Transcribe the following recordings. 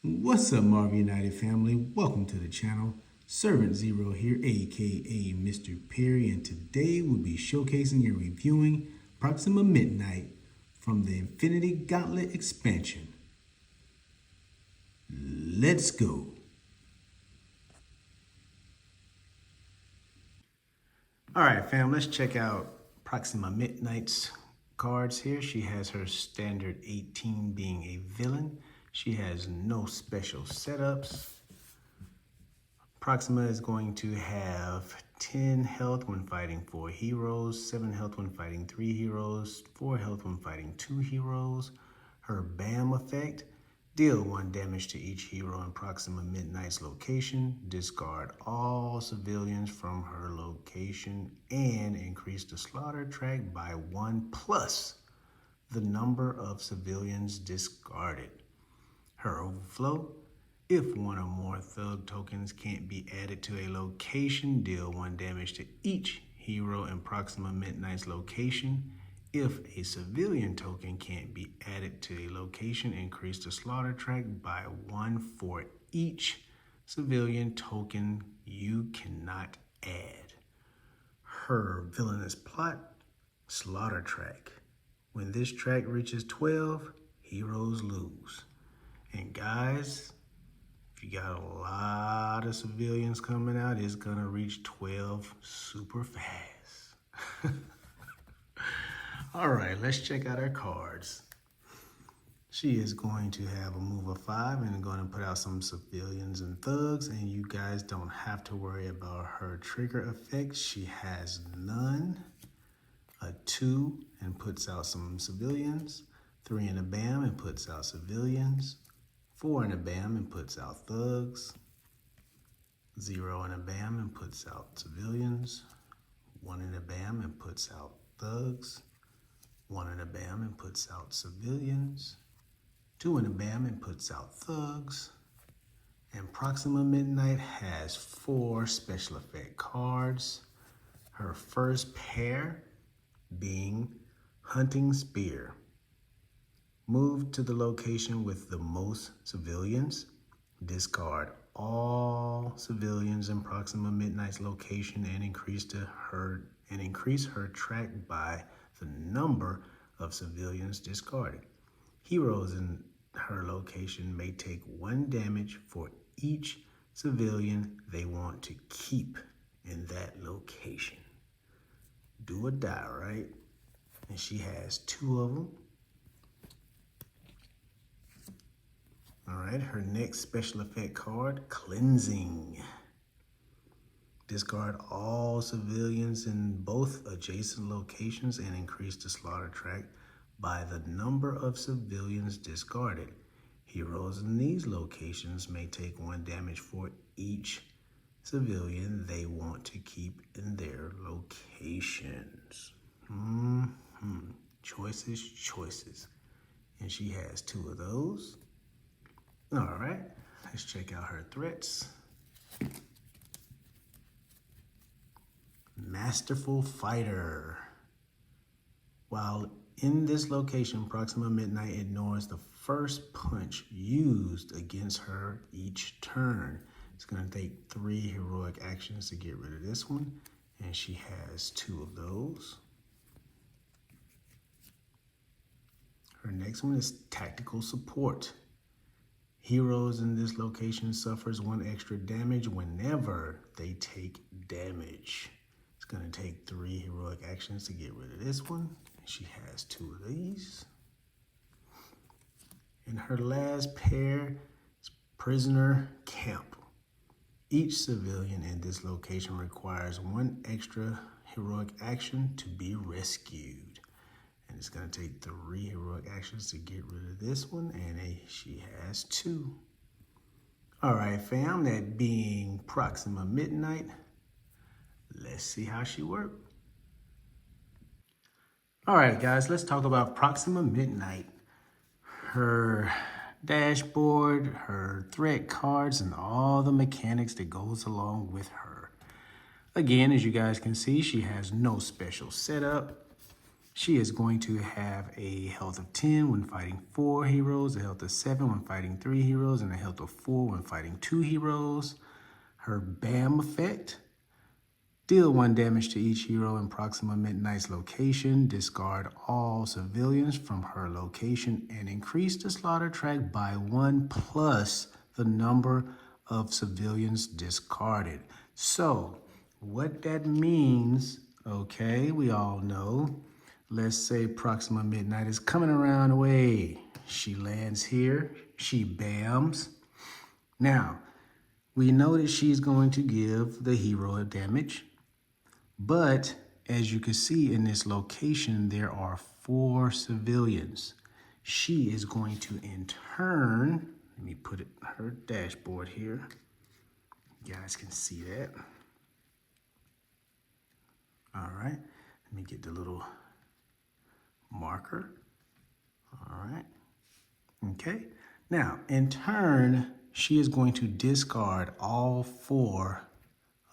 What's up, Marvel United family? Welcome to the channel. Servant Zero here, aka Mr. Perry, and today we'll be showcasing and reviewing Proxima Midnight from the Infinity Gauntlet expansion. Let's go. Alright fam, let's check out Proxima Midnight's cards here. She has her standard 18 being a villain. She has no special setups. Proxima is going to have 10 health when fighting 4 heroes, 7 health when fighting 3 heroes, 4 health when fighting 2 heroes. Her BAM effect, deal 1 damage to each hero in Proxima Midnight's location, discard all civilians from her location, and increase the slaughter track by 1 plus the number of civilians discarded. Her overflow, if 1 or more thug tokens can't be added to a location, deal 1 damage to each hero in Proxima Midnight's location. If a civilian token can't be added to a location, increase the slaughter track by 1 for each civilian token you cannot add. Her villainous plot, slaughter track. When this track reaches 12, heroes lose. And guys, if you got a lot of civilians coming out, it's gonna reach 12 super fast. All right, let's check out her cards. She is going to have a move of 5 and going to put out some civilians and thugs, and you guys don't have to worry about her trigger effects. She has none. A 2 and puts out some civilians. 3 and a BAM and puts out civilians. 4 and a BAM and puts out thugs. 0 and a BAM and puts out civilians. 1 and a BAM and puts out thugs. 1 and a BAM and puts out civilians. 2 and a BAM and puts out thugs. And Proxima Midnight has 4 special effect cards. Her first pair being Hunting Spear. Move to the location with the most civilians. Discard all civilians in Proxima Midnight's location and increase her track by the number of civilians discarded. Heroes in her location may take 1 damage for each civilian they want to keep in that location. Do or die, right? And she has 2 of them. All right, her next special effect card, Cleansing. Discard all civilians in both adjacent locations and increase the slaughter track by the number of civilians discarded. Heroes in these locations may take 1 damage for each civilian they want to keep in their locations. Choices. And she has 2 of those. All right, let's check out her threats. Masterful Fighter. While in this location, Proxima Midnight ignores the first punch used against her each turn. It's going to take 3 heroic actions to get rid of this one, and she has 2 of those. Her next one is Tactical Support. Heroes in this location suffers 1 extra damage whenever they take damage. It's going to take 3 heroic actions to get rid of this one. She has 2 of these. And her last pair is Prisoner Camp. Each civilian in this location requires 1 extra heroic action to be rescued. And it's going to take 3 heroic actions to get rid of this one, and she has 2. All right, fam, that being Proxima Midnight. Let's see how she works. All right, guys, let's talk about Proxima Midnight. Her dashboard, her threat cards, and all the mechanics that goes along with her. Again, as you guys can see, she has no special setup. She is going to have a health of 10 when fighting 4 heroes, a health of 7 when fighting 3 heroes, and a health of 4 when fighting 2 heroes. Her BAM effect, deal 1 damage to each hero in Proxima Midnight's location, discard all civilians from her location, and increase the slaughter track by 1 plus the number of civilians discarded. So what that means, okay, we all know. Let's say Proxima Midnight is coming around the way. She lands here, she BAMs. Now, we know that she's going to give the hero a damage, but as you can see in this location, there are 4 civilians. She is going to in turn, let me put it her dashboard here. You guys can see that. All right, let me get the little marker. All right. Okay. Now, in turn, she is going to discard all 4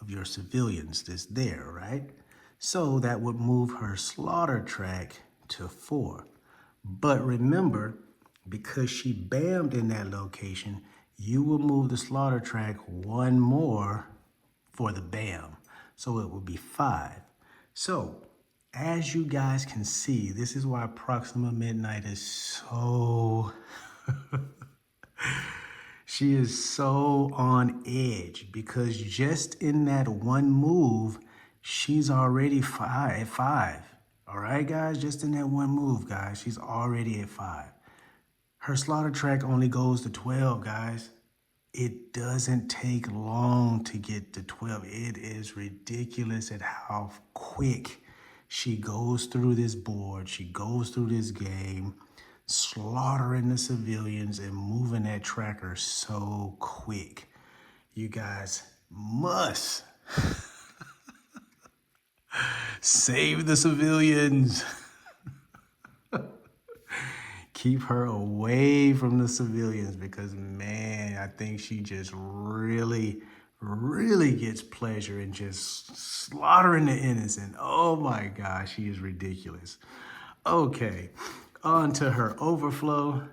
of your civilians that's there, right? So that would move her slaughter track to 4. But remember, because she BAM'd in that location, you will move the slaughter track 1 more for the BAM. So it will be 5. So as you guys can see, this is why Proxima Midnight is so... She is so on edge, because just in that 1 move, she's already at 5. All right, guys, just in that 1 move, guys, she's already at 5. Her slaughter track only goes to 12, guys. It doesn't take long to get to 12. It is ridiculous at how quick she goes through this board. She goes through this game, slaughtering the civilians and moving that tracker so quick. You guys must save the civilians. Keep her away from the civilians, because, man, I think she just really gets pleasure in just slaughtering the innocent. Oh my gosh, she is ridiculous. Okay, on to her overflow.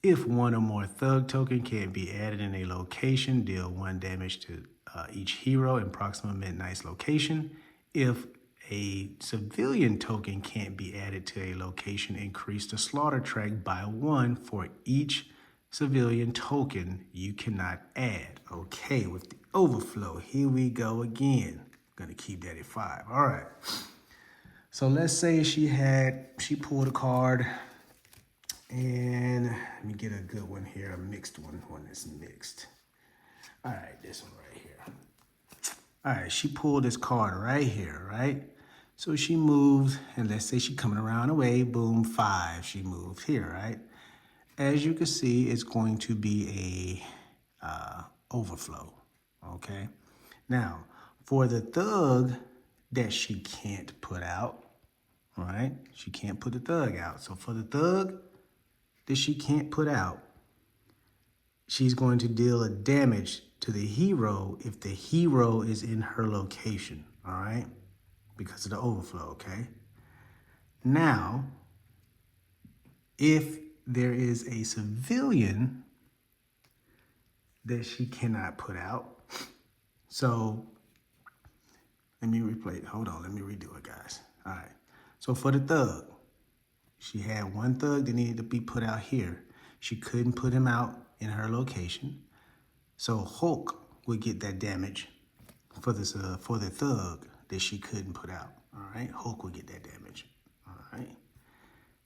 If 1 or more thug token can't be added in a location, deal 1 damage to each hero in Proxima Midnight's location. If a civilian token can't be added to a location, increase the slaughter track by 1 for each civilian token you cannot add. Okay, with the overflow, here we go again. I'm gonna keep that at 5. All right. So let's say she pulled a card, and let me get a good one here, a mixed one that's mixed. All right, this one right here. All right, she pulled this card right here, right? So she moves, and let's say she's coming around the way, boom, 5, she moved here, right? As you can see, it's going to be a overflow, okay? Now, for the thug that she can't put out, all right? She can't put the thug out. So for the thug that she can't put out, she's going to deal a damage to the hero if the hero is in her location, all right? Because of the overflow, okay? Now, if there is a civilian that she cannot put out, so let me replay it. Hold on, let me redo it, guys. All right. So for the thug, she had 1 thug that needed to be put out here. She couldn't put him out in her location. So Hulk would get that damage for this for the thug that she couldn't put out. All right, Hulk would get that damage. All right.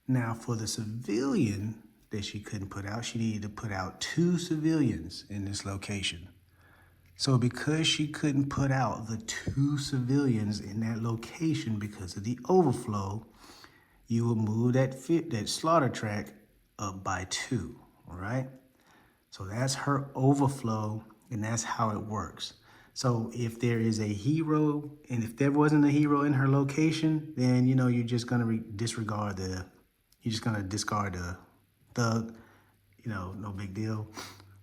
Now for the civilian that she couldn't put out, she needed to put out 2 civilians in this location. So because she couldn't put out the 2 civilians in that location because of the overflow, you will move that slaughter track up by 2, all right? So that's her overflow, and that's how it works. So if there is a hero, and if there wasn't a hero in her location, then, you know, you're just gonna discard the thug, you know, no big deal.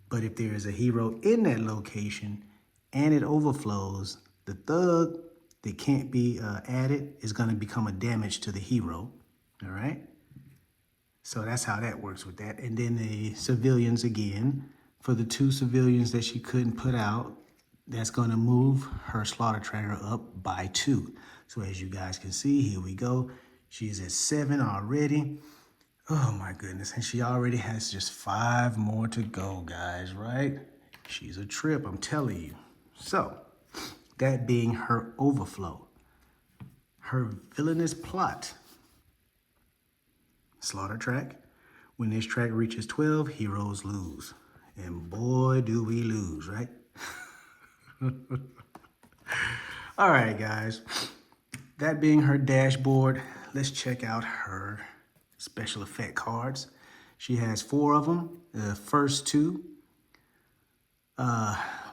But if there is a hero in that location and it overflows, the thug that can't be added is going to become a damage to the hero. All right. So that's how that works with that. And then the civilians again, for the 2 civilians that she couldn't put out, that's going to move her slaughter tracker up by 2. So as you guys can see, here we go. She's at 7 already. Oh my goodness. And she already has just 5 more to go, guys, right? She's a trip, I'm telling you. So that being her overflow, her villainous plot. Slaughter track. When this track reaches 12, heroes lose. And boy, do we lose, right? All right, guys. That being her dashboard, let's check out her special effect cards. She has 4 of them. The first 2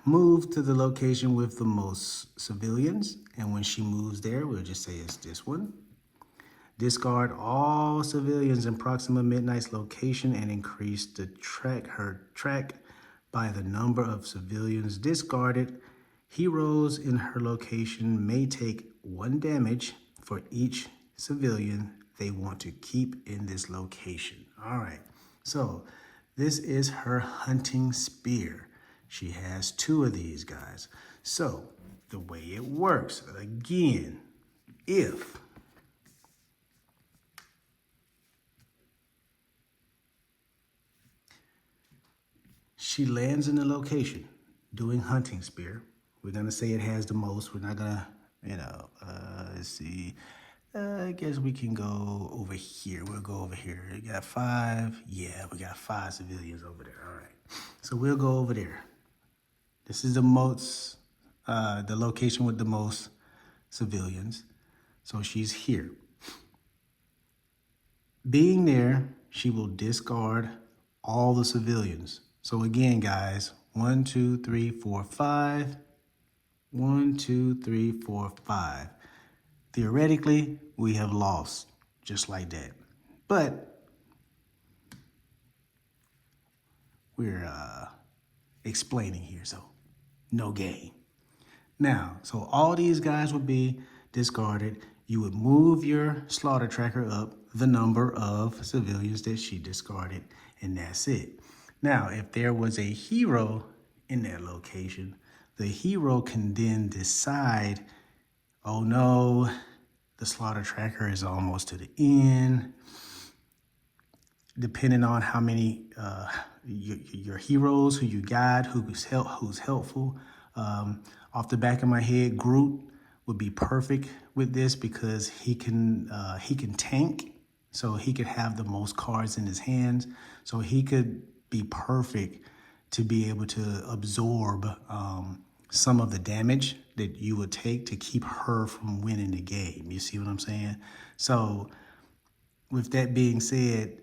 move to the location with the most civilians. And when she moves there, we'll just say it's this one. Discard all civilians in Proxima Midnight's location and increase her track by the number of civilians discarded. Heroes in her location may take 1 damage for each civilian they want to keep in this location. All right, so this is her hunting spear. She has 2 of these, guys. So the way it works, again, if she lands in the location doing hunting spear, we're going to say it has the most. We're not going to, let's see. I guess we can go over here. We'll go over here. We got 5. Yeah, we got 5 civilians over there. All right. So we'll go over there. This is the most, the location with the most civilians. So she's here. Being there, she will discard all the civilians. So again, guys, 1, 2, 3, 4, 5. 1, 2, 3, 4, 5. Theoretically, we have lost just like that. But we're explaining here, so no gain. Now, so all these guys would be discarded. You would move your slaughter tracker up the number of civilians that she discarded, and that's it. Now, if there was a hero in that location, the hero can then decide, oh no, the slaughter tracker is almost to the end. Depending on how many your heroes who you got, who's helpful. Off the back of my head, Groot would be perfect with this because he can tank, so he could have the most cards in his hands. So he could be perfect to be able to absorb some of the damage that you would take to keep her from winning the game. You see what I'm saying? So with that being said,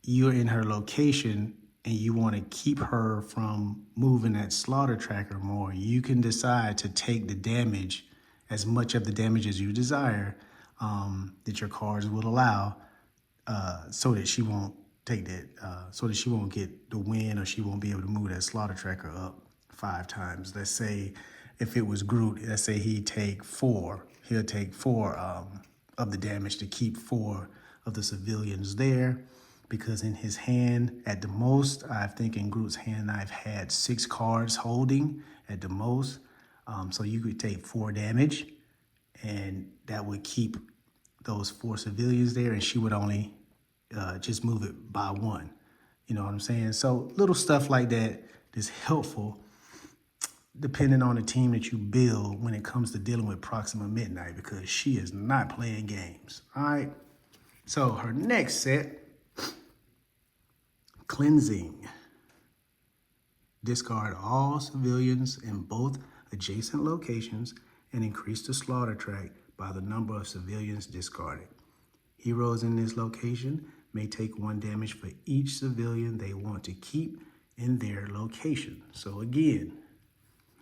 you're in her location and you want to keep her from moving that slaughter tracker more. You can decide to take the damage, as much of the damage as you desire, that your cards will allow, so that she won't take that, so that she won't get the win, or she won't be able to move that slaughter tracker up 5 times. Let's say if it was Groot, let's say he'll take 4 of the damage to keep 4 of the civilians there, because in his hand, at the most, I think in Groot's hand, I've had 6 cards holding at the most. So you could take 4 damage, and that would keep those 4 civilians there, and she would only just move it by 1. You know what I'm saying? So little stuff like that is helpful depending on the team that you build when it comes to dealing with Proxima Midnight, because she is not playing games. All right. So her next set, Cleansing. Discard all civilians in both adjacent locations and increase the slaughter track by the number of civilians discarded. Heroes in this location may take 1 damage for each civilian they want to keep in their location. So again,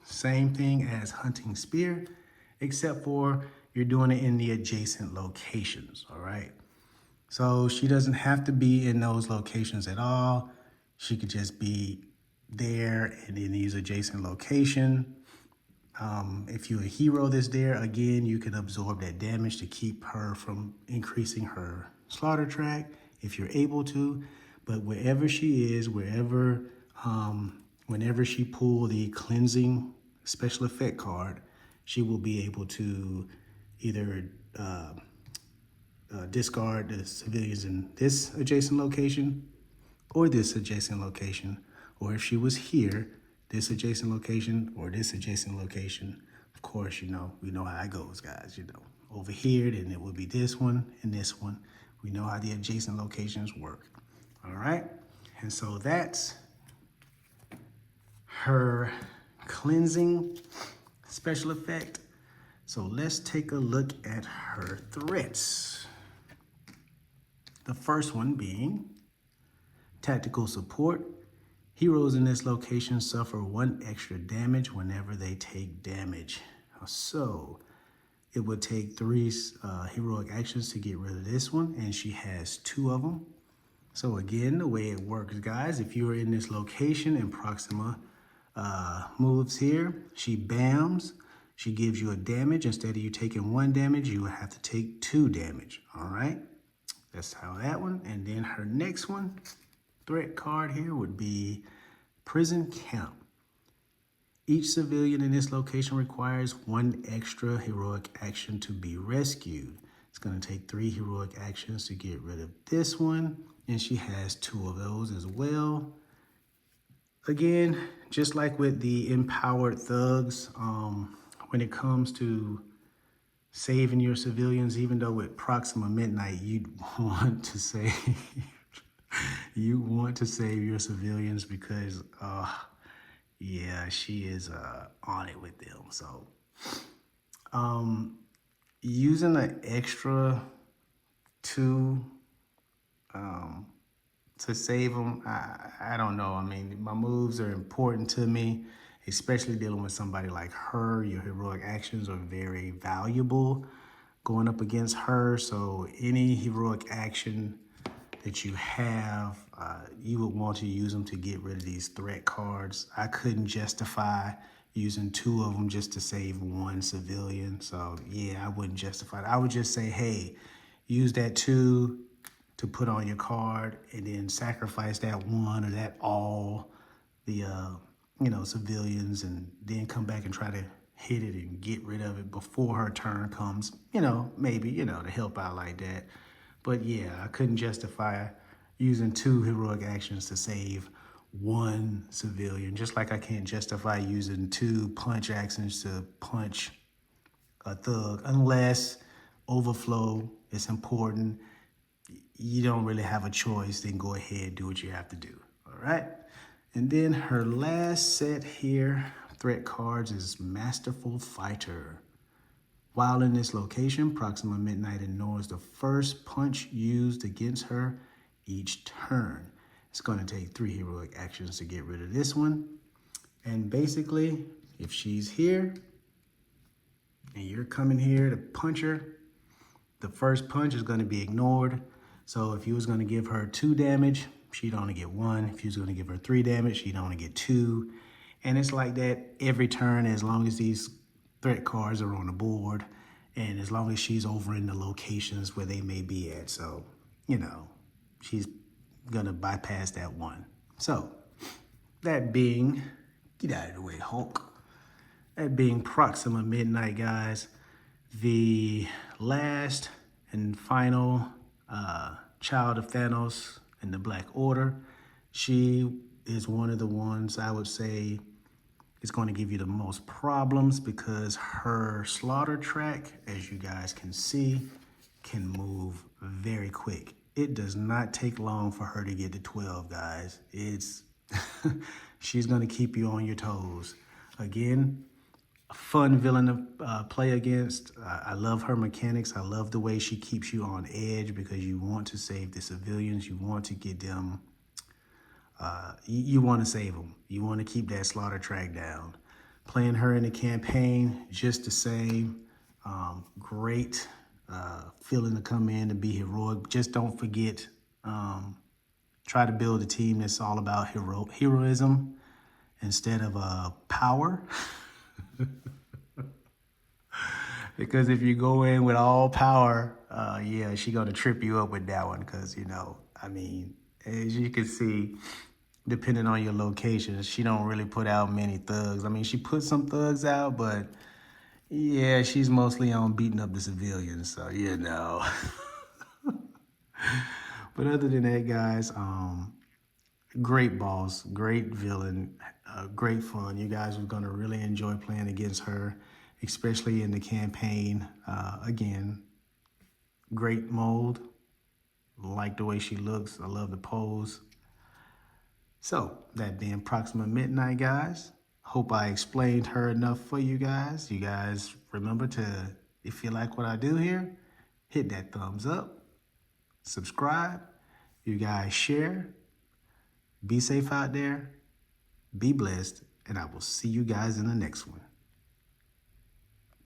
same thing as Hunting Spear, except for you're doing it in the adjacent locations, all right? So she doesn't have to be in those locations at all. She could just be there and in these adjacent location. If you're a hero that's there, again, you can absorb that damage to keep her from increasing her slaughter track if you're able to. But wherever she is, whenever she pull the cleansing special effect card, she will be able to either discard the civilians in this adjacent location or this adjacent location, or if she was here, this adjacent location or this adjacent location. Of course, we know how it goes, guys. Over here, then it would be this one and this one. We know how the adjacent locations work. All right, and so that's her cleansing special effect. So let's take a look at her threats. The first one being tactical support. Heroes in this location suffer 1 extra damage whenever they take damage. So it would take 3 heroic actions to get rid of this one, and she has 2 of them. So again, the way it works, guys, if you're in this location and Proxima moves here, she bams, she gives you a damage. Instead of you taking 1 damage, you would have to take 2 damage, all right? That's how that one. And then her next one, threat card here, would be Prison Camp. Each civilian in this location requires 1 extra heroic action to be rescued. It's going to take 3 heroic actions to get rid of this one, and she has 2 of those as well. Again, just like with the empowered thugs, when it comes to saving your civilians, even though with Proxima Midnight, you'd want to save your civilians because yeah, she is on it with them. So using an extra 2 to save them, I don't know. I mean, my moves are important to me, especially dealing with somebody like her. Your heroic actions are very valuable going up against her. So any heroic action that you have, you would want to use them to get rid of these threat cards. I couldn't justify using 2 of them just to save 1 civilian. So yeah, I wouldn't justify it. I would just say, hey, use that 2 to put on your card and then sacrifice that 1 or that all the civilians, and then come back and try to hit it and get rid of it before her turn comes, maybe, to help out like that. But yeah, I couldn't justify using 2 heroic actions to save 1 civilian, just like I can't justify using 2 punch actions to punch a thug, unless overflow is important. You don't really have a choice, then go ahead, do what you have to do, all right? And then her last set here, threat cards, is Masterful Fighter. While in this location, Proxima Midnight ignores the first punch used against her each turn. It's going to take 3 heroic actions to get rid of this one. And basically, if she's here and you're coming here to punch her, the first punch is going to be ignored. So if you was going to give her 2 damage, she'd only get 1. If you was going to give her 3 damage, she'd only get 2. And it's like that every turn, as long as these threat cards are on the board and as long as she's over in the locations where they may be at. So, she's going to bypass that 1. So that being, get out of the way, Hulk. That being Proxima Midnight, guys, the last and final child of Thanos in the Black Order. She is one of the ones I would say is going to give you the most problems because her slaughter track, as you guys can see, can move very quick. It does not take long for her to get to 12, guys. She's going to keep you on your toes. Again, a fun villain to play against. I love her mechanics. I love the way she keeps you on edge because you want to save the civilians. You want to get them, you want to save them. You want to keep that slaughter track down. Playing her in the campaign, just the same. Great feeling to come in to be heroic. Just don't forget, try to build a team that's all about heroism instead of power. Because if you go in with all power, yeah, she gonna trip you up with that one. Because, you know, I mean, as you can see, depending on your location, she don't really put out many thugs. I mean, she puts some thugs out, but yeah, she's mostly on beating up the civilians. So, you know. But other than that, guys, great boss, great villain, great fun. You guys are gonna really enjoy playing against her, especially in the campaign. Again, great mold. Like the way she looks. I love the pose. So, that being Proxima Midnight, guys. Hope I explained her enough for you guys. You guys remember to, if you like what I do here, hit that thumbs up, subscribe. You guys share. Be safe out there. Be blessed. And I will see you guys in the next one.